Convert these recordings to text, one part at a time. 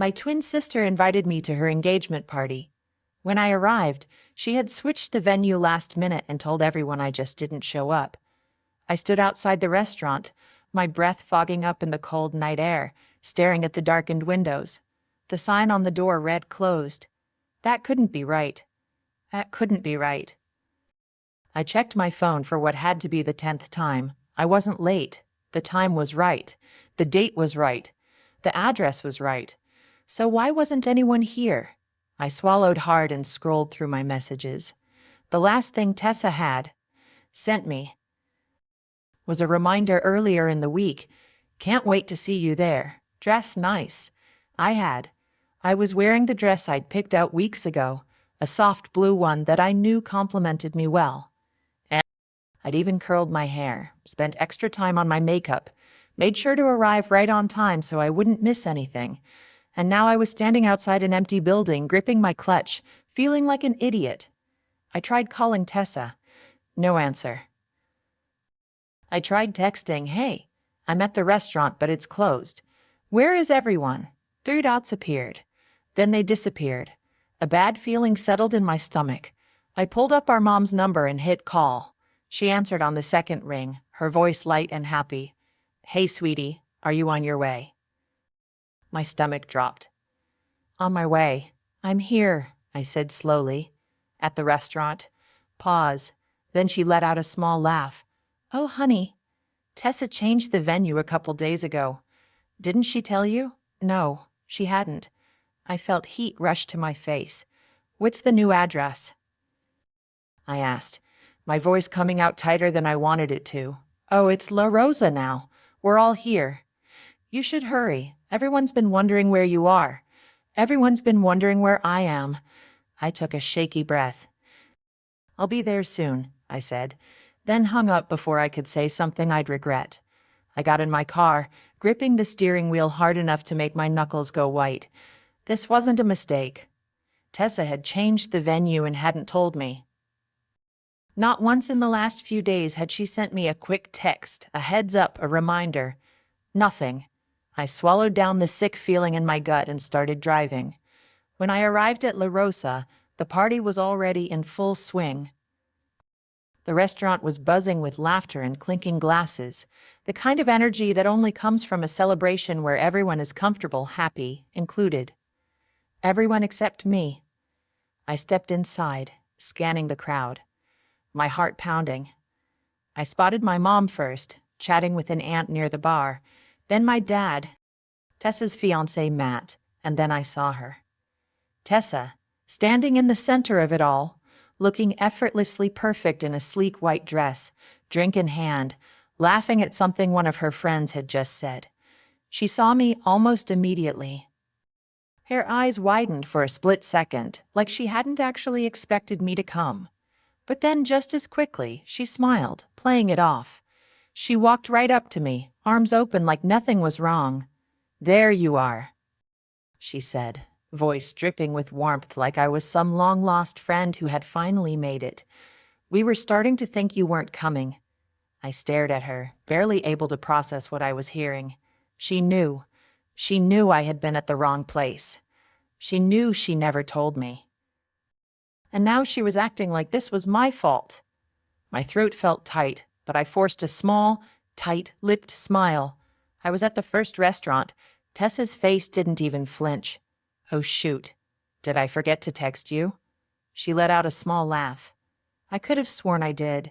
My twin sister invited me to her engagement party. When I arrived, she had switched the venue last minute and told everyone I just didn't show up. I stood outside the restaurant, my breath fogging up in the cold night air, staring at the darkened windows. The sign on the door read closed. That couldn't be right. That couldn't be right. I checked my phone for what had to be the 10th time. I wasn't late. The time was right. The date was right. The address was right. So why wasn't anyone here? I swallowed hard and scrolled through my messages. The last thing Tessa had sent me was a reminder earlier in the week. Can't wait to see you there. Dress nice. I was wearing the dress I'd picked out weeks ago, a soft blue one that I knew complimented me well. And I'd even curled my hair, spent extra time on my makeup, made sure to arrive right on time so I wouldn't miss anything. And now I was standing outside an empty building, gripping my clutch, feeling like an idiot. I tried calling Tessa. No answer. I tried texting, "Hey, I'm at the restaurant, but it's closed. Where is everyone?" 3 dots appeared. Then they disappeared. A bad feeling settled in my stomach. I pulled up our mom's number and hit call. She answered on the second ring, her voice light and happy. "Hey, sweetie, are you on your way?" My stomach dropped. "On my way. I'm here," I said slowly. "At the restaurant." Pause. Then she let out a small laugh. "Oh, honey. Tessa changed the venue a couple days ago. Didn't she tell you?" No, she hadn't. I felt heat rush to my face. "What's the new address?" I asked, my voice coming out tighter than I wanted it to. "Oh, it's La Rosa now. We're all here. You should hurry. Everyone's been wondering where you are. Everyone's been wondering where I am." I took a shaky breath. "I'll be there soon," I said, then hung up before I could say something I'd regret. I got in my car, gripping the steering wheel hard enough to make my knuckles go white. This wasn't a mistake. Tessa had changed the venue and hadn't told me. Not once in the last few days had she sent me a quick text, a heads up, a reminder. Nothing. I swallowed down the sick feeling in my gut and started driving. When I arrived at La Rosa, the party was already in full swing. The restaurant was buzzing with laughter and clinking glasses, the kind of energy that only comes from a celebration where everyone is comfortable, happy, included. Everyone except me. I stepped inside, scanning the crowd, my heart pounding. I spotted my mom first, chatting with an aunt near the bar, then my dad, Tessa's fiancé Matt, and then I saw her. Tessa, standing in the center of it all, looking effortlessly perfect in a sleek white dress, drink in hand, laughing at something one of her friends had just said. She saw me almost immediately. Her eyes widened for a split second, like she hadn't actually expected me to come. But then just as quickly, she smiled, playing it off. She walked right up to me, arms open like nothing was wrong. "There you are," she said, voice dripping with warmth like I was some long-lost friend who had finally made it. "We were starting to think you weren't coming." I stared at her, barely able to process what I was hearing. She knew. She knew I had been at the wrong place. She knew she never told me. And now she was acting like this was my fault. My throat felt tight, but I forced a small, tight-lipped smile. I was at the first restaurant. Tessa's face didn't even flinch. "Oh, shoot. Did I forget to text you?" She let out a small laugh. I could have sworn I did.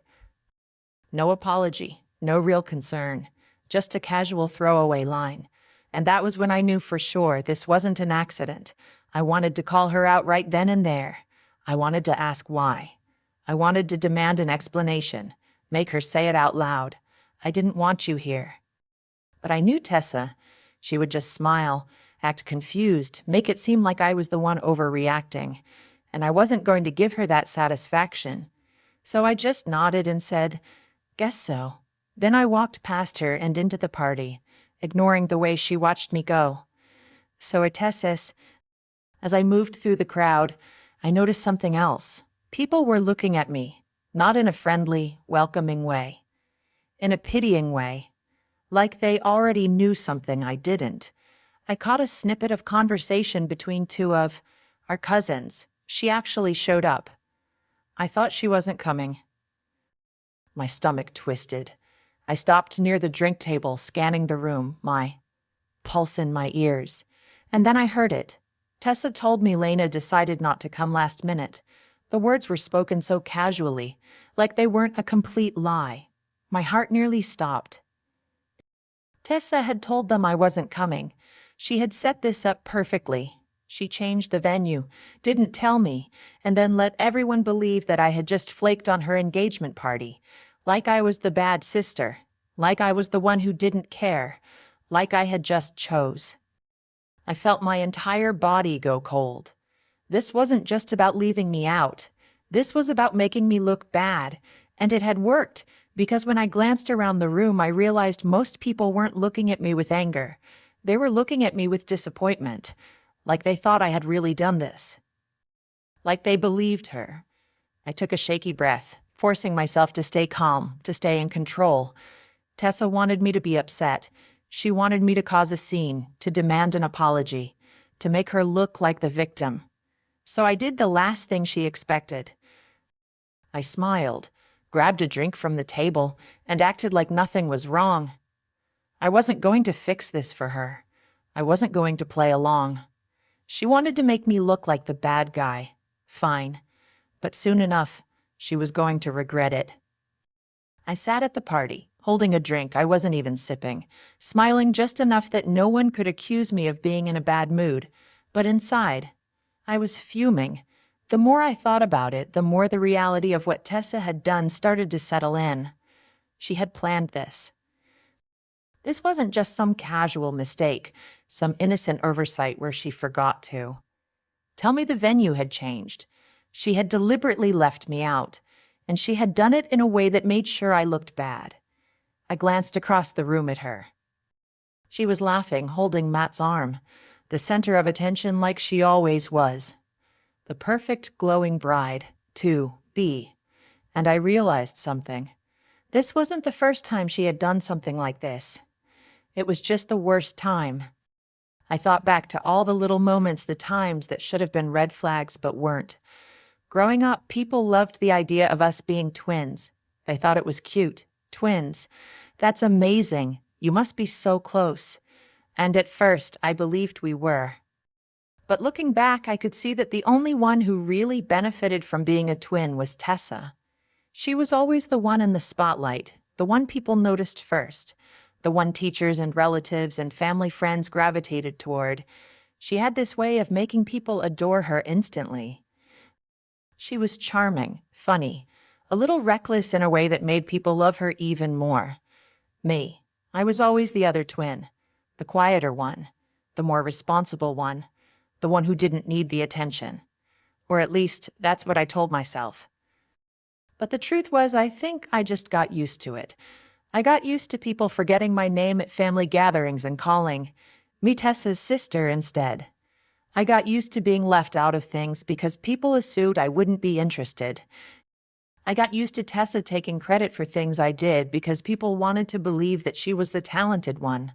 No apology, no real concern, just a casual throwaway line. And that was when I knew for sure this wasn't an accident. I wanted to call her out right then and there. I wanted to ask why. I wanted to demand an explanation, make her say it out loud. "I didn't want you here." But I knew Tessa. She would just smile, act confused, make it seem like I was the one overreacting. And I wasn't going to give her that satisfaction. So I just nodded and said, "Guess so." Then I walked past her and into the party, ignoring the way she watched me go. So Tessa's. As I moved through the crowd, I noticed something else. People were looking at me, not in a friendly, welcoming way. In a pitying way. Like they already knew something I didn't. I caught a snippet of conversation between two of our cousins. She actually showed up. I thought she wasn't coming. My stomach twisted. I stopped near the drink table, scanning the room, my pulse in my ears. And then I heard it. Tessa told me Lena decided not to come last minute. The words were spoken so casually, like they weren't a complete lie. My heart nearly stopped. Tessa had told them I wasn't coming. She had set this up perfectly. She changed the venue, didn't tell me, and then let everyone believe that I had just flaked on her engagement party. Like I was the bad sister. Like I was the one who didn't care. Like I had just chose. I felt my entire body go cold. This wasn't just about leaving me out. This was about making me look bad. And it had worked, because when I glanced around the room, I realized most people weren't looking at me with anger. They were looking at me with disappointment, like they thought I had really done this. Like they believed her. I took a shaky breath, forcing myself to stay calm, to stay in control. Tessa wanted me to be upset. She wanted me to cause a scene, to demand an apology, to make her look like the victim. So I did the last thing she expected. I smiled, grabbed a drink from the table, and acted like nothing was wrong. I wasn't going to fix this for her. I wasn't going to play along. She wanted to make me look like the bad guy. Fine. But soon enough, she was going to regret it. I sat at the party, holding a drink I wasn't even sipping, smiling just enough that no one could accuse me of being in a bad mood. But inside, I was fuming. The more I thought about it, the more the reality of what Tessa had done started to settle in. She had planned this. This wasn't just some casual mistake, some innocent oversight where she forgot to. Tell me the venue had changed. She had deliberately left me out, and she had done it in a way that made sure I looked bad. I glanced across the room at her. She was laughing, holding Matt's arm, the center of attention like she always was. The perfect glowing bride, to be. And I realized something. This wasn't the first time she had done something like this. It was just the worst time. I thought back to all the little moments, the times that should have been red flags but weren't. Growing up, people loved the idea of us being twins. They thought it was cute. Twins. That's amazing. You must be so close. And at first, I believed we were. But looking back, I could see that the only one who really benefited from being a twin was Tessa. She was always the one in the spotlight, the one people noticed first, the one teachers and relatives and family friends gravitated toward. She had this way of making people adore her instantly. She was charming, funny, a little reckless in a way that made people love her even more. Me, I was always the other twin, the quieter one, the more responsible one, the one who didn't need the attention. Or at least, that's what I told myself. But the truth was, I think I just got used to it. I got used to people forgetting my name at family gatherings and calling me Tessa's sister instead. I got used to being left out of things because people assumed I wouldn't be interested. I got used to Tessa taking credit for things I did because people wanted to believe that she was the talented one.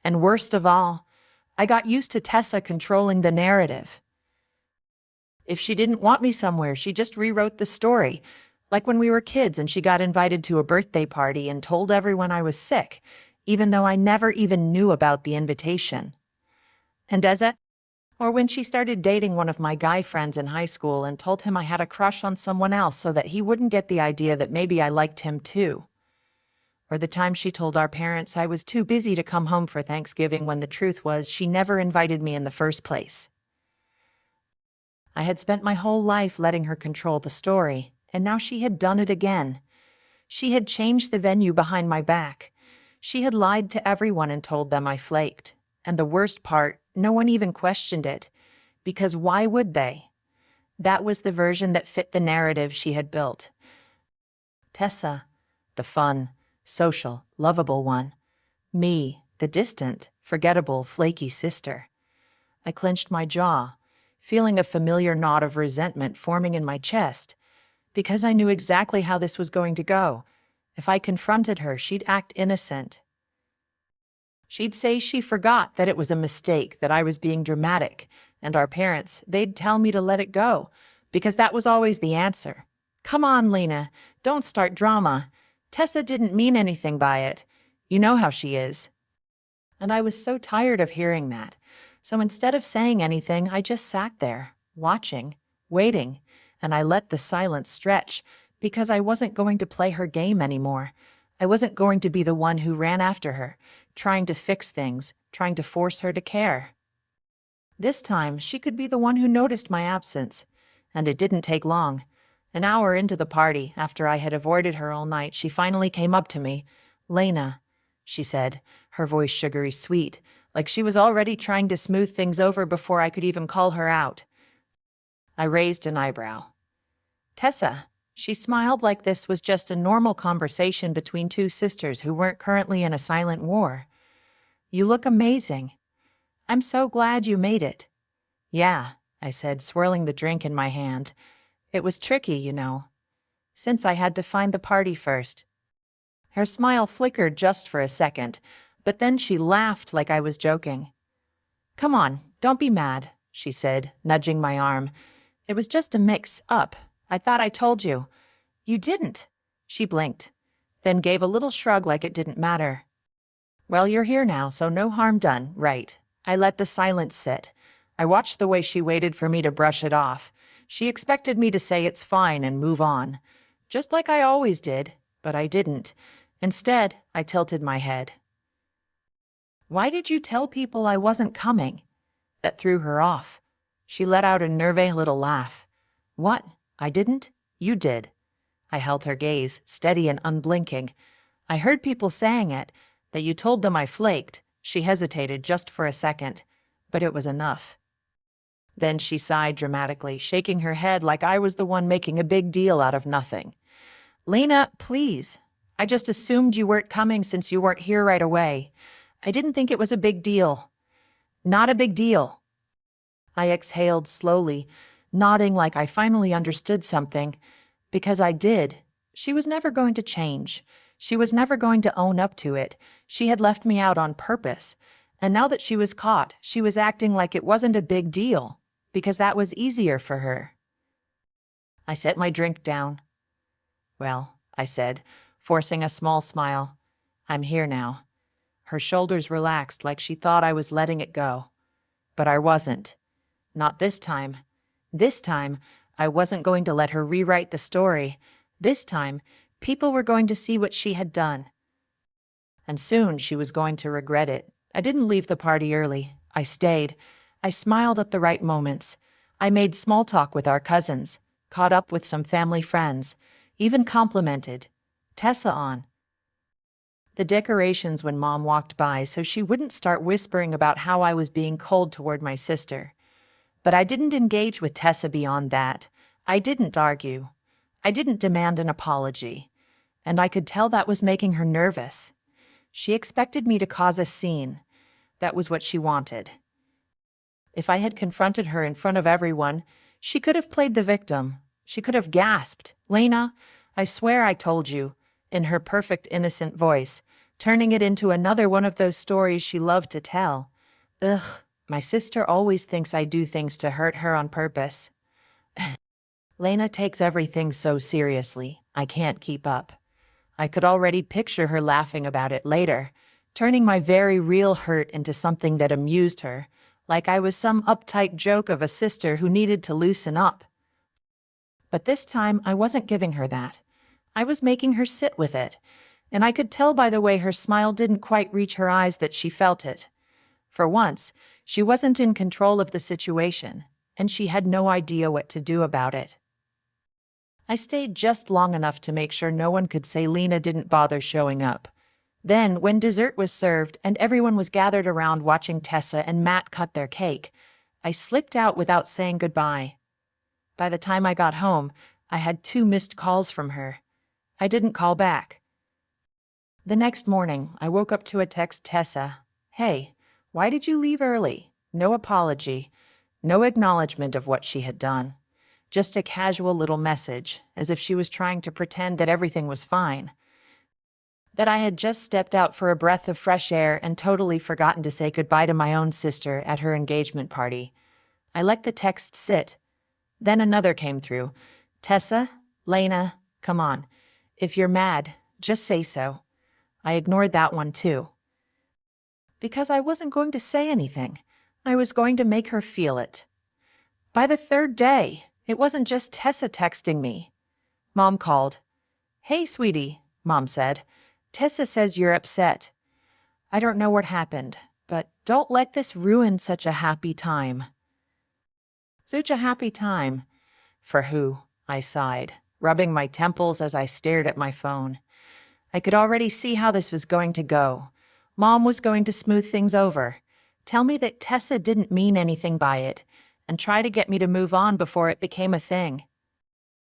And worst of all, I got used to Tessa controlling the narrative. If she didn't want me somewhere, she just rewrote the story. Like when we were kids and she got invited to a birthday party and told everyone I was sick, even though I never even knew about the invitation. And or when she started dating one of my guy friends in high school and told him I had a crush on someone else so that he wouldn't get the idea that maybe I liked him too. Or the time she told our parents I was too busy to come home for Thanksgiving when the truth was she never invited me in the first place. I had spent my whole life letting her control the story, and now she had done it again. She had changed the venue behind my back. She had lied to everyone and told them I flaked. And the worst part, no one even questioned it. Because why would they? That was the version that fit the narrative she had built. Tessa, the fun, social, lovable one. Me, the distant, forgettable, flaky sister. I clenched my jaw, feeling a familiar knot of resentment forming in my chest, because I knew exactly how this was going to go. If I confronted her, she'd act innocent. She'd say she forgot that it was a mistake, that I was being dramatic, and our parents, they'd tell me to let it go, because that was always the answer. Come on, Lena, don't start drama. Tessa didn't mean anything by it. You know how she is. And I was so tired of hearing that. So instead of saying anything, I just sat there, watching, waiting, and I let the silence stretch because I wasn't going to play her game anymore. I wasn't going to be the one who ran after her, trying to fix things, trying to force her to care. This time, she could be the one who noticed my absence. And it didn't take long. An hour into the party, after I had avoided her all night, she finally came up to me. "Lena," she said, her voice sugary sweet, like she was already trying to smooth things over before I could even call her out. I raised an eyebrow. "Tessa." She smiled like this was just a normal conversation between two sisters who weren't currently in a silent war. "You look amazing. I'm so glad you made it." "Yeah," I said, swirling the drink in my hand. "It was tricky, you know. Since I had to find the party first." Her smile flickered just for a second, but then she laughed like I was joking. "Come on, don't be mad," she said, nudging my arm. "It was just a mix-up. I thought I told you." "You didn't." She blinked, then gave a little shrug like it didn't matter. "Well, you're here now, so no harm done, right?" I let the silence sit. I watched the way she waited for me to brush it off. She expected me to say it's fine and move on, just like I always did, but I didn't. Instead, I tilted my head. "Why did you tell people I wasn't coming?" That threw her off. She let out a nervous little laugh. "What? I didn't? You did." I held her gaze, steady and unblinking. "I heard people saying it, that you told them I flaked." She hesitated just for a second, but it was enough. Then she sighed dramatically, shaking her head like I was the one making a big deal out of nothing. "Lena, please. I just assumed you weren't coming since you weren't here right away. I didn't think it was a big deal." "Not a big deal." I exhaled slowly, nodding like I finally understood something. Because I did. She was never going to change. She was never going to own up to it. She had left me out on purpose. And now that she was caught, she was acting like it wasn't a big deal, because that was easier for her. I set my drink down. "Well," I said, forcing a small smile, "I'm here now." Her shoulders relaxed like she thought I was letting it go. But I wasn't. Not this time. This time, I wasn't going to let her rewrite the story. This time, people were going to see what she had done. And soon she was going to regret it. I didn't leave the party early. I stayed. I smiled at the right moments. I made small talk with our cousins, caught up with some family friends, even complimented Tessa on the decorations when Mom walked by so she wouldn't start whispering about how I was being cold toward my sister. But I didn't engage with Tessa beyond that. I didn't argue. I didn't demand an apology. And I could tell that was making her nervous. She expected me to cause a scene. That was what she wanted. If I had confronted her in front of everyone, she could have played the victim. She could have gasped, "Lena, I swear I told you," in her perfect innocent voice, turning it into another one of those stories she loved to tell. Ugh. My sister always thinks I do things to hurt her on purpose. Lena takes everything so seriously, I can't keep up. I could already picture her laughing about it later, turning my very real hurt into something that amused her, like I was some uptight joke of a sister who needed to loosen up. But this time, I wasn't giving her that. I was making her sit with it, and I could tell by the way her smile didn't quite reach her eyes that she felt it. For once, she wasn't in control of the situation, and she had no idea what to do about it. I stayed just long enough to make sure no one could say Lena didn't bother showing up. Then, when dessert was served and everyone was gathered around watching Tessa and Matt cut their cake, I slipped out without saying goodbye. By the time I got home, I had 2 missed calls from her. I didn't call back. The next morning, I woke up to a text Tessa. "Hey, why did you leave early?" No apology, no acknowledgement of what she had done. Just a casual little message, as if she was trying to pretend that everything was fine. that I had just stepped out for a breath of fresh air and totally forgotten to say goodbye to my own sister at her engagement party. I let the text sit. Then another came through. Tessa, Lena, come on. If you're mad, just say so. I ignored that one too. Because I wasn't going to say anything. I was going to make her feel it. By the third day, it wasn't just Tessa texting me. Mom called. Hey, sweetie, Mom said. Tessa says you're upset. I don't know what happened, but don't let this ruin such a happy time. Such a happy time. For who? I sighed, rubbing my temples as I stared at my phone. I could already see how this was going to go. Mom was going to smooth things over, tell me that Tessa didn't mean anything by it, and try to get me to move on before it became a thing.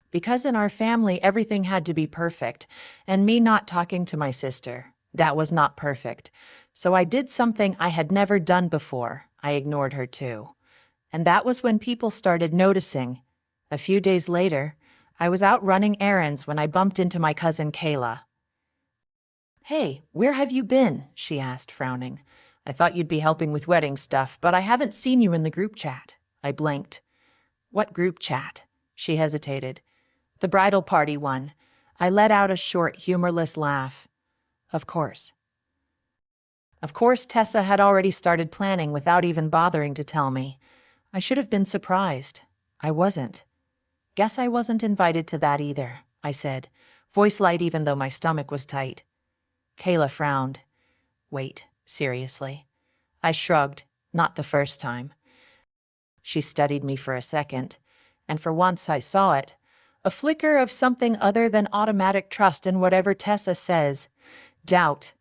Because in our family everything had to be perfect, and me not talking to my sister, that was not perfect. So I did something I had never done before. I ignored her too. And that was when people started noticing. A few days later, I was out running errands when I bumped into my cousin Kayla. Hey, where have you been? She asked, frowning. I thought you'd be helping with wedding stuff, but I haven't seen you in the group chat. I blinked. What group chat? She hesitated. The bridal party one. I let out a short, humorless laugh. Of course. Of course, Tessa had already started planning without even bothering to tell me. I should have been surprised. I wasn't. Guess I wasn't invited to that either, I said, voice light even though my stomach was tight. Kayla frowned. Wait, seriously? I shrugged, not the first time. She studied me for a second, and for once I saw it. A flicker of something other than automatic trust in whatever Tessa says. Doubt.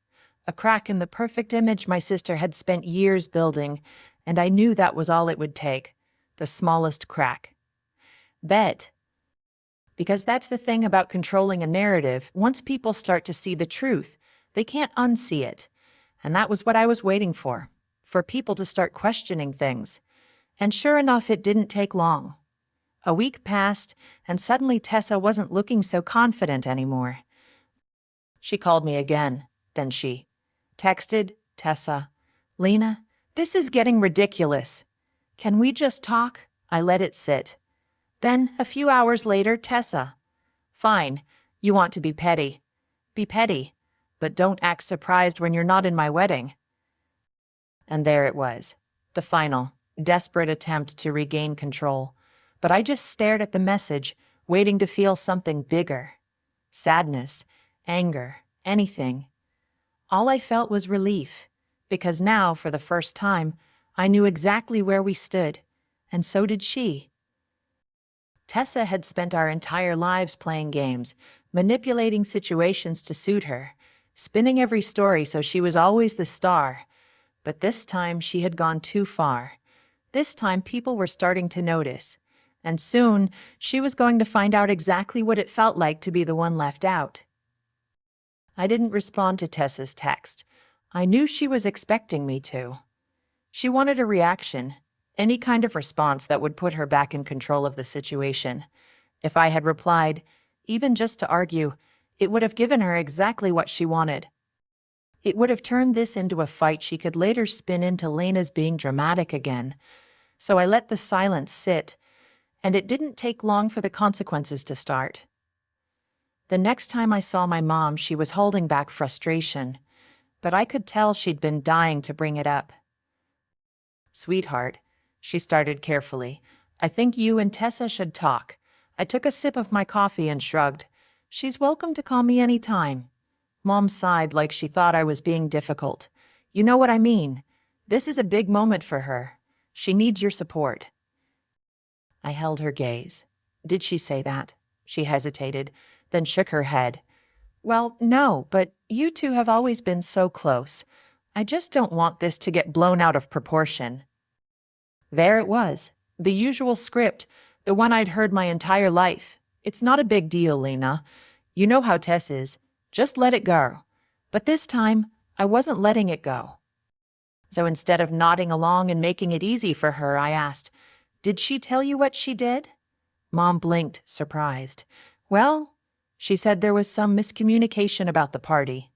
A crack in the perfect image my sister had spent years building, and I knew that was all it would take. The smallest crack. Bet. Because that's the thing about controlling a narrative. Once people start to see the truth, they can't unsee it. And that was what I was waiting for people to start questioning things. And sure enough, it didn't take long. A week passed, and suddenly Tessa wasn't looking so confident anymore. She called me again, then she texted, Tessa, Lena, this is getting ridiculous. Can we just talk? I let it sit. Then, a few hours later, Tessa. Fine, you want to be petty. Be petty, but don't act surprised when you're not in my wedding. And there it was, the final, desperate attempt to regain control. But I just stared at the message, waiting to feel something bigger. Sadness, anger, anything. All I felt was relief, because now, for the first time, I knew exactly where we stood, and so did she. Tessa had spent our entire lives playing games, manipulating situations to suit her, spinning every story so she was always the star. But this time she had gone too far. This time people were starting to notice. And soon, she was going to find out exactly what it felt like to be the one left out. I didn't respond to Tessa's text. I knew she was expecting me to. She wanted a reaction, any kind of response that would put her back in control of the situation. If I had replied, even just to argue, it would have given her exactly what she wanted. It would have turned this into a fight she could later spin into Lena's being dramatic again. So I let the silence sit, and it didn't take long for the consequences to start. The next time I saw my mom, she was holding back frustration, but I could tell she'd been dying to bring it up. Sweetheart, she started carefully, I think you and Tessa should talk. I took a sip of my coffee and shrugged. She's welcome to call me any time. Mom sighed like she thought I was being difficult. You know what I mean. This is a big moment for her. She needs your support. I held her gaze. Did she say that? She hesitated, then shook her head. Well, no, but you two have always been so close. I just don't want this to get blown out of proportion. There it was, the usual script, the one I'd heard my entire life. It's not a big deal, Lena. You know how Tess is. Just let it go. But this time, I wasn't letting it go. So instead of nodding along and making it easy for her, I asked, Did she tell you what she did? Mom blinked, surprised. Well, she said there was some miscommunication about the party.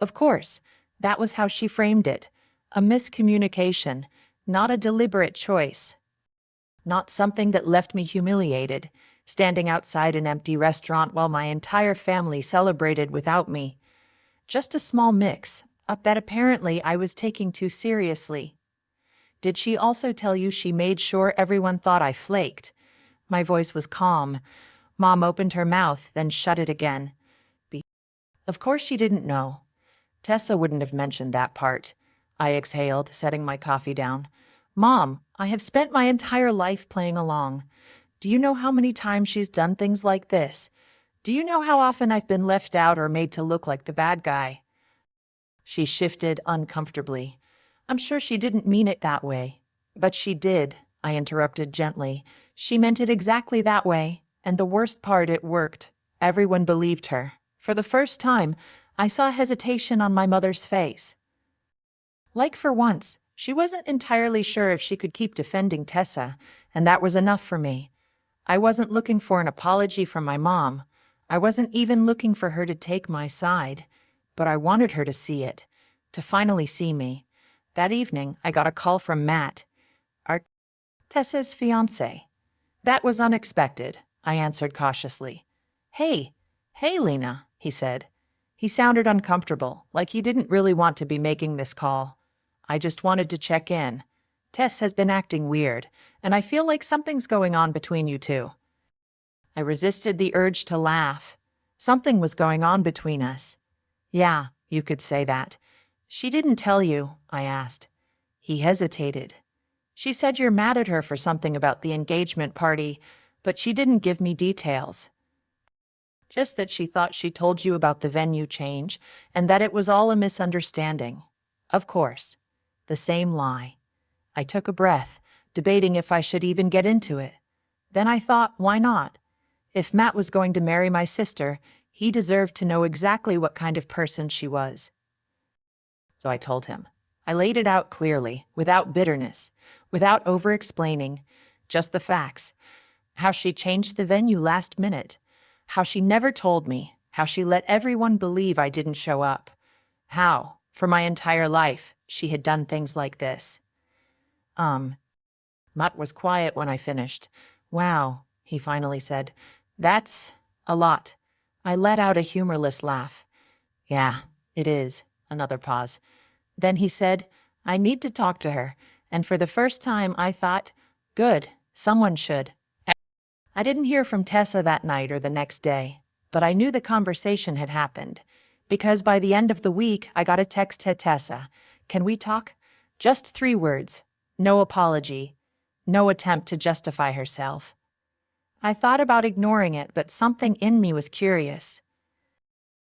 Of course, that was how she framed it. A miscommunication, not a deliberate choice. Not something that left me humiliated, standing outside an empty restaurant while my entire family celebrated without me. Just a small mix-up that apparently I was taking too seriously. Did she also tell you she made sure everyone thought I flaked? My voice was calm. Mom opened her mouth, then shut it again. Of course she didn't know. Tessa wouldn't have mentioned that part. I exhaled, setting my coffee down. Mom, I have spent my entire life playing along. Do you know how many times she's done things like this? Do you know how often I've been left out or made to look like the bad guy? She shifted uncomfortably. I'm sure she didn't mean it that way. But she did, I interrupted gently. She meant it exactly that way, and the worst part, it worked. Everyone believed her. For the first time, I saw hesitation on my mother's face. Like for once, she wasn't entirely sure if she could keep defending Tessa, and that was enough for me. I wasn't looking for an apology from my mom. I wasn't even looking for her to take my side, but I wanted her to see it, to finally see me. That evening, I got a call from Matt, Tessa's fiancé. That was unexpected, I answered cautiously. Hey, Lena, he said. He sounded uncomfortable, like he didn't really want to be making this call. I just wanted to check in. Tess has been acting weird, and I feel like something's going on between you two. I resisted the urge to laugh. Something was going on between us. Yeah, you could say that. She didn't tell you, I asked. He hesitated. She said you're mad at her for something about the engagement party, but she didn't give me details. Just that she thought she told you about the venue change, and that it was all a misunderstanding. Of course. The same lie. I took a breath, debating if I should even get into it. Then I thought, why not? If Matt was going to marry my sister, he deserved to know exactly what kind of person she was. So I told him. I laid it out clearly, without bitterness, without over-explaining, just the facts. How she changed the venue last minute. How she never told me. How she let everyone believe I didn't show up. How, for my entire life, she had done things like this. Mutt was quiet when I finished. Wow, he finally said. That's a lot. I let out a humorless laugh. Yeah, it is. Another pause. Then he said, I need to talk to her, and for the first time I thought, good, someone should. I didn't hear from Tessa that night or the next day, but I knew the conversation had happened, because by the end of the week I got a text to Tessa. Can we talk? Just 3 words. No apology. No attempt to justify herself. I thought about ignoring it, but something in me was curious.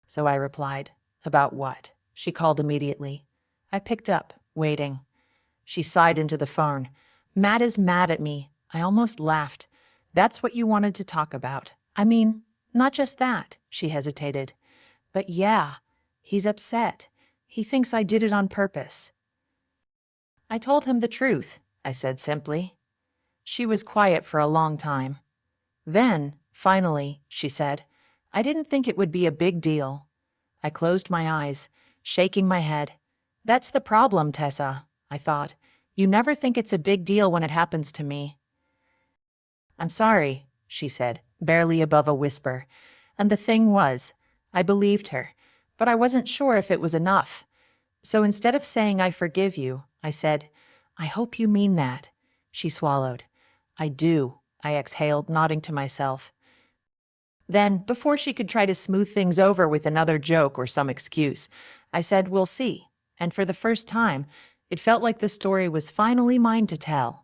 So I replied, about what? She called immediately. I picked up, waiting. She sighed into the phone. Matt is mad at me. I almost laughed. That's what you wanted to talk about. I mean, not just that, she hesitated. But yeah, he's upset. He thinks I did it on purpose. I told him the truth, I said simply. She was quiet for a long time. Then, finally, she said, I didn't think it would be a big deal. I closed my eyes, shaking my head. That's the problem, Tessa, I thought. You never think it's a big deal when it happens to me. I'm sorry, she said, barely above a whisper. And the thing was, I believed her, but I wasn't sure if it was enough. So instead of saying I forgive you, I said, I hope you mean that. She swallowed. I do, I exhaled, nodding to myself. Then, before she could try to smooth things over with another joke or some excuse, I said, we'll see. And for the first time, it felt like the story was finally mine to tell.